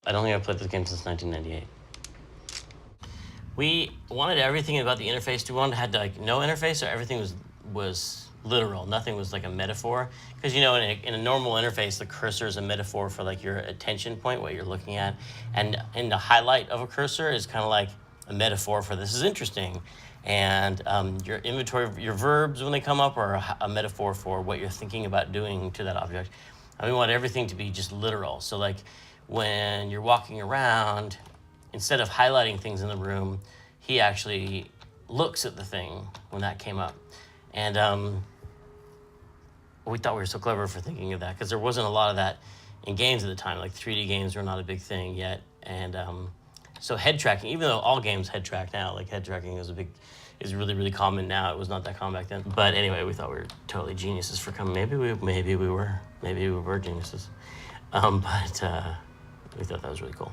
I don't think I've played this game since 1998. We wanted everything about the interface. We wanted to have like no interface, so everything was literal. Nothing was like a metaphor. Because you know, in a normal interface, the cursor is a metaphor for like your attention point, what you're looking at, and the highlight of a cursor is kind of like a metaphor for this is interesting. And your inventory, your verbs when they come up are a metaphor for what you're thinking about doing to that object. And we want everything to be just literal. So like when you're walking around, instead of highlighting things in the room, he actually looks at the thing when that came up. And we thought we were so clever for thinking of that because there wasn't a lot of that in games at the time. Like 3D games were not a big thing yet. And so head tracking, even though all games head track now, like head tracking is really, really common now. It was not that common back then. But anyway, we thought we were totally geniuses for coming. Maybe we were geniuses. But we thought that was really cool.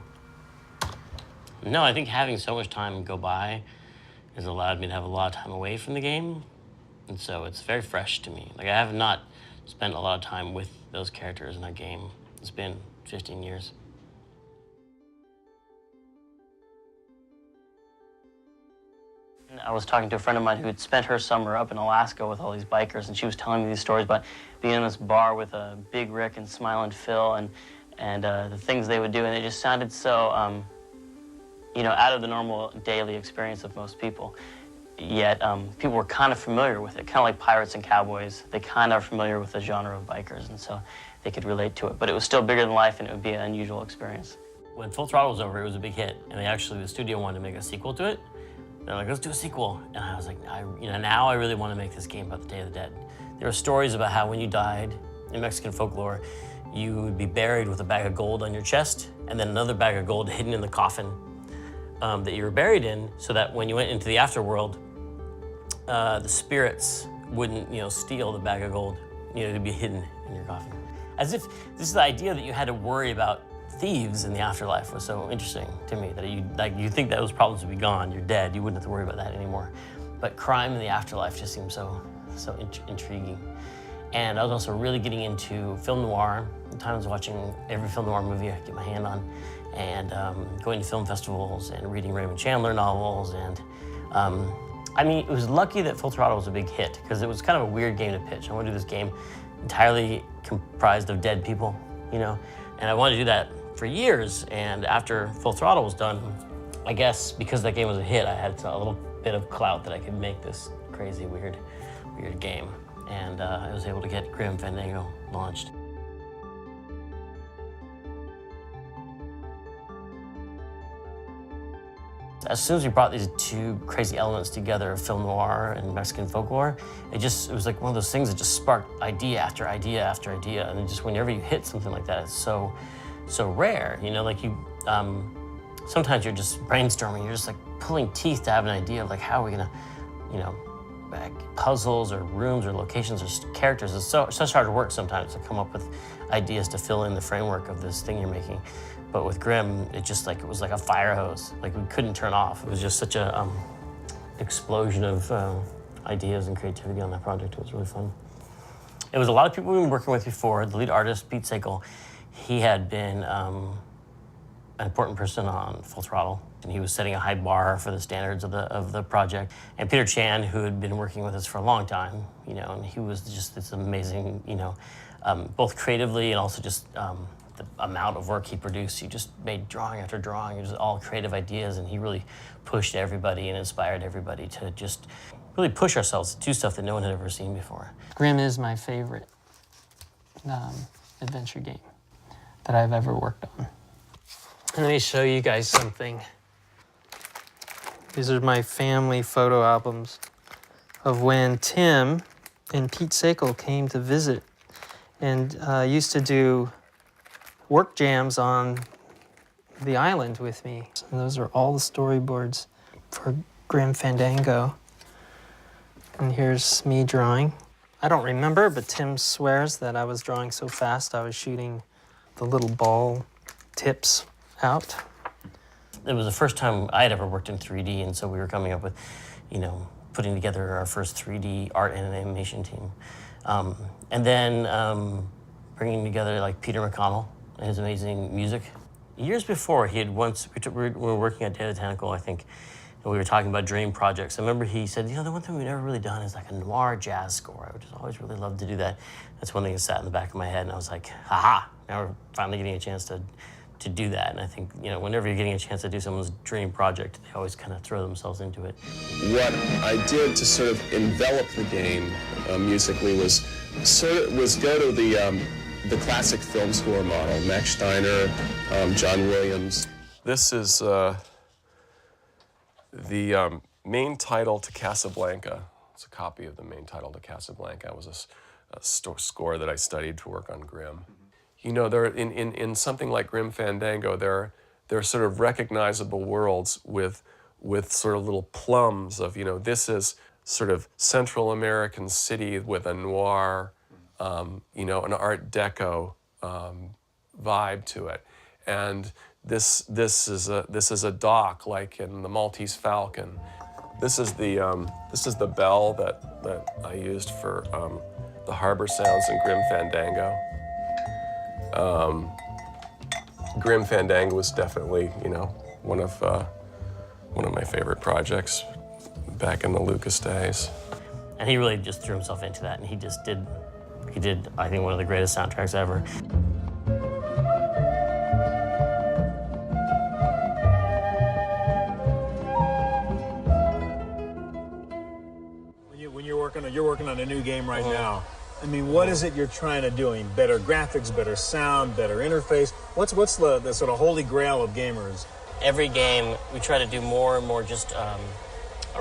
No, I think having so much time go by has allowed me to have a lot of time away from the game. And so it's very fresh to me. Like I have not spent a lot of time with those characters in that game. It's been 15 years. I was talking to a friend of mine who had spent her summer up in Alaska with all these bikers, and she was telling me these stories about being in this bar with Big Rick and Smilin' Phil and the things they would do, and it just sounded so, you know, out of the normal daily experience of most people. Yet people were kind of familiar with it, kind of like pirates and cowboys. They kind of are familiar with the genre of bikers, and so they could relate to it. But it was still bigger than life, and it would be an unusual experience. When Full Throttle was over, it was a big hit, and the studio wanted to make a sequel to it. They're like, let's do a sequel. And I was like, now I really want to make this game about the Day of the Dead. There were stories about how when you died, in Mexican folklore, you would be buried with a bag of gold on your chest, and then another bag of gold hidden in the coffin that you were buried in, so that when you went into the afterworld, the spirits wouldn't, steal the bag of gold. It'd be hidden in your coffin. As if this is the idea that you had to worry about thieves in the afterlife was so interesting to me, that you think those problems would be gone, you're dead, you wouldn't have to worry about that anymore. But crime in the afterlife just seems so intriguing. And I was also really getting into film noir. At times watching every film noir movie I could get my hand on, and going to film festivals and reading Raymond Chandler novels. And it was lucky that Full Throttle was a big hit, because it was kind of a weird game to pitch. I want to do this game entirely comprised of dead people, and I wanted to do that for years. And after Full Throttle was done, I guess because that game was a hit, I had a little bit of clout that I could make this crazy, weird game. And I was able to get Grim Fandango launched. As soon as we brought these two crazy elements together of film noir and Mexican folklore, it was like one of those things that just sparked idea after idea after idea. And just whenever you hit something like that, it's so rare. Sometimes you're just brainstorming, you're just like pulling teeth to have an idea of like, how are we gonna, puzzles or rooms or locations or characters. It's such hard work sometimes to come up with ideas to fill in the framework of this thing you're making. But with Grim, it was like a fire hose. Like we couldn't turn off. It was just such a explosion of ideas and creativity on that project. It was really fun. It was a lot of people we've been working with before. The lead artist, Pete Sakel, he had been an important person on Full Throttle, and he was setting a high bar for the standards of the project. And Peter Chan, who had been working with us for a long time, and he was just this amazing, both creatively and also just the amount of work he produced. He just made drawing after drawing, just all creative ideas, and he really pushed everybody and inspired everybody to just really push ourselves to do stuff that no one had ever seen before. Grim is my favorite adventure game that I've ever worked on. Let me show you guys something. These are my family photo albums of when Tim and Pete Sakel came to visit and used to do work jams on the island with me. And those are all the storyboards for Grim Fandango. And here's me drawing. I don't remember, but Tim swears that I was drawing so fast I was shooting the little ball tips out. It was the first time I had ever worked in 3D, and so we were coming up with, putting together our first 3D art and animation team. And then bringing together like Peter McConnell and his amazing music Years before, he had once, we were working at Data Tentacle, I think, and we were talking about dream projects. I remember he said, you know, the one thing we've never really done is like a noir jazz score. I would just always really love to do that. That's one thing that sat in the back of my head, and I was like, haha, now we're finally getting a chance to do that. And I think, you know, whenever you're getting a chance to do someone's dream project, they always kind of throw themselves into it. What I did to sort of envelop the game musically was go to the classic film score model, Max Steiner, John Williams. This is the main title to Casablanca. It's a copy of the main title to Casablanca. It was a score that I studied to work on Grimm. You know, there in something like Grim Fandango, there are sort of recognizable worlds with sort of little plums of, you know, this is sort of Central American city with a noir, you know, an Art Deco vibe to it, and this is a dock like in the Maltese Falcon. This is the bell that I used for the harbor sounds in Grim Fandango. Grim Fandango was definitely, you know, one of my favorite projects back in the Lucas days. And he really just threw himself into that, and he did, I think, one of the greatest soundtracks ever. When you're working on a new game right now, I mean, what is it you're trying to do? I mean, better graphics, better sound, better interface. What's the sort of holy grail of gamers? Every game, we try to do more and more just a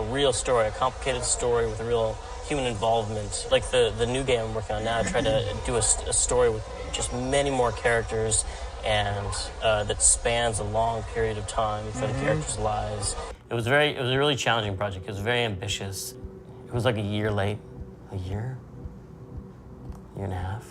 real story, a complicated story with a real human involvement. Like the new game I'm working on now, I try to do a story with just many more characters and that spans a long period of time for the characters' lives. It was a really challenging project. It was very ambitious. It was like a year late. A year and a half.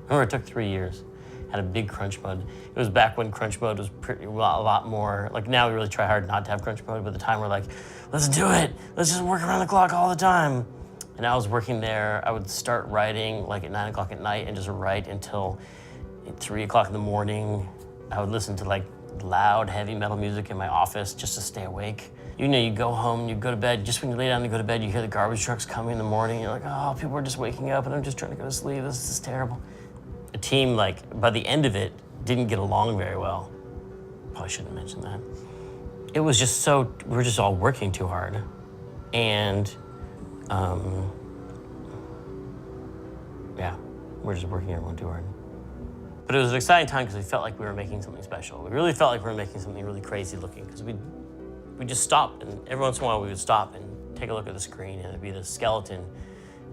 I remember it took 3 years. Had a big crunch mode. It was back when crunch mode was a lot more, like now we really try hard not to have crunch mode, but at the time we're like, let's do it. Let's just work around the clock all the time. And I was working there. I would start writing like at 9 o'clock at night and just write until 3 o'clock in the morning. I would listen to like loud, heavy metal music in my office just to stay awake. You know, you go home, you go to bed, just when you lay down to go to bed, you hear the garbage trucks coming in the morning. You're like, oh, people are just waking up and I'm just trying to go to sleep. This is terrible. The team, like, by the end of it, didn't get along very well. Probably shouldn't mention that. It was just we were just all working too hard. And, yeah, we're just working everyone too hard. But it was an exciting time because we felt like we were making something special. We really felt like we were making something really crazy looking because we just stopped, and every once in a while we would stop and take a look at the screen, and it'd be this skeleton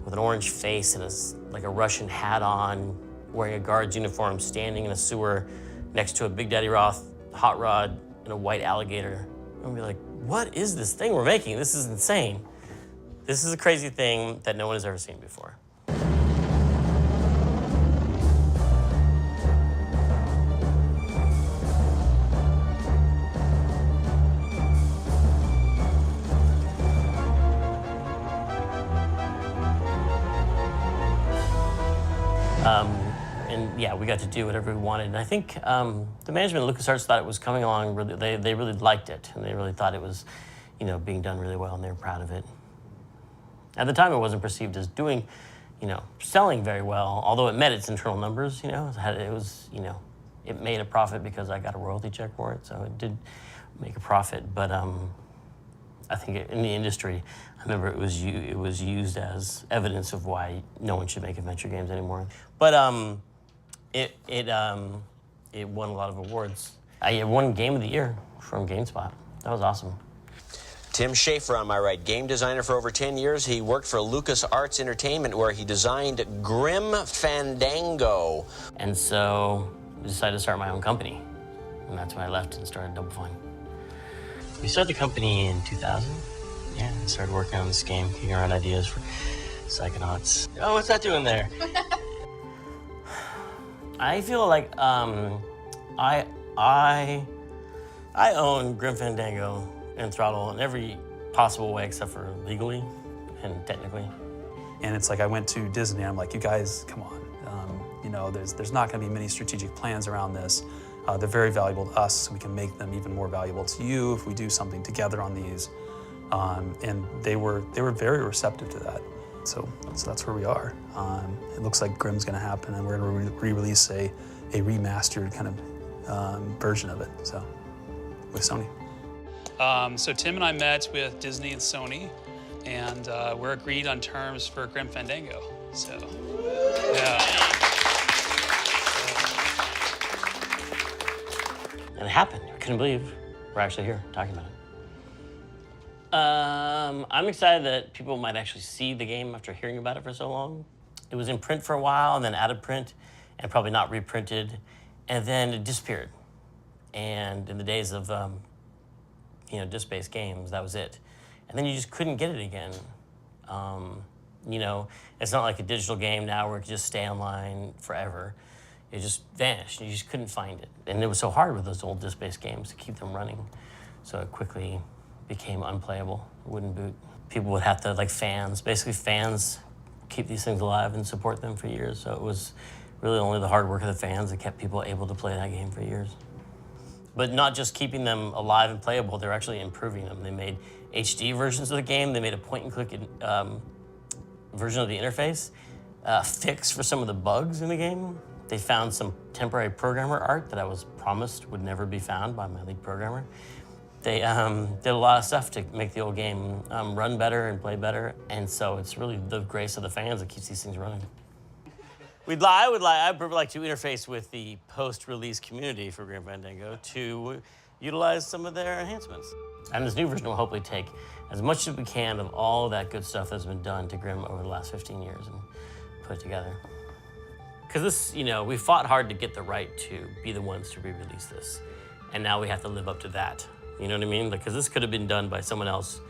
with an orange face and like a Russian hat on, wearing a guard's uniform, standing in a sewer next to a Big Daddy Roth hot rod and a white alligator. And we'd be like, what is this thing we're making? This is insane. This is a crazy thing that no one has ever seen before. And yeah, we got to do whatever we wanted. And I think the management of LucasArts thought it was coming along really, they really liked it. And they really thought it was, you know, being done really well, and they were proud of it. At the time, it wasn't perceived as doing, you know, selling very well, although it met its internal numbers, you know. It was, you know, it made a profit because I got a royalty check for it, so it did make a profit. But I think in the industry, I remember it was used as evidence of why no one should make adventure games anymore. But it won a lot of awards. I won Game of the Year from GameSpot. That was awesome. Tim Schafer on my right, game designer for over 10 years. He worked for LucasArts Entertainment, where he designed Grim Fandango. And so I decided to start my own company. And that's when I left and started Double Fine. We started the company in 2000. Yeah, and started working on this game, kicking around ideas for Psychonauts. Oh, what's that doing there? I feel like I own Grim Fandango and Throttle in every possible way except for legally and technically. And it's like I went to Disney, I'm like, you guys, come on. You know, there's not gonna be many strategic plans around this. They're very valuable to us, so we can make them even more valuable to you if we do something together on these. And they were very receptive to that. So that's where we are. It looks like Grimm's going to happen, and we're going to re-release a remastered kind of version of it. So with Sony. So Tim and I met with Disney and Sony, and we're agreed on terms for Grim Fandango. So yeah. And it happened. I couldn't believe we're actually here talking about it. I'm excited that people might actually see the game after hearing about it for so long. It was in print for a while, and then out of print, and probably not reprinted, and then it disappeared. And in the days of disc-based games, that was it. And then you just couldn't get it again. It's not like a digital game now where it can just stay online forever. It just vanished. You just couldn't find it. And it was so hard with those old disc-based games to keep them running. So it quickly became unplayable. It wouldn't boot. People would have to, basically fans keep these things alive and support them for years. So it was really only the hard work of the fans that kept people able to play that game for years. But not just keeping them alive and playable, they're actually improving them. They made HD versions of the game. They made a point-and-click version of the interface, fix for some of the bugs in the game. They found some temporary programmer art that I was promised would never be found by my lead programmer. They did a lot of stuff to make the old game run better and play better. And so it's really the grace of the fans that keeps these things running. I'd like to interface with the post-release community for Grim Fandango to utilize some of their enhancements. And this new version will hopefully take as much as we can of all that good stuff that's been done to Grim over the last 15 years and put it together. Because this, we fought hard to get the right to be the ones to re-release this. And now we have to live up to that. You know what I mean? Because this could have been done by someone else.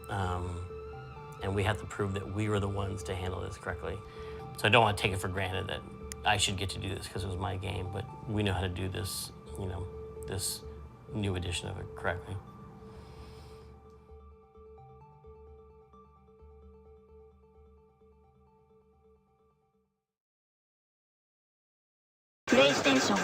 And we have to prove that we were the ones to handle this correctly. So I don't want to take it for granted that I should get to do this because it was my game, but we know how to do this, this new edition of it correctly. PlayStation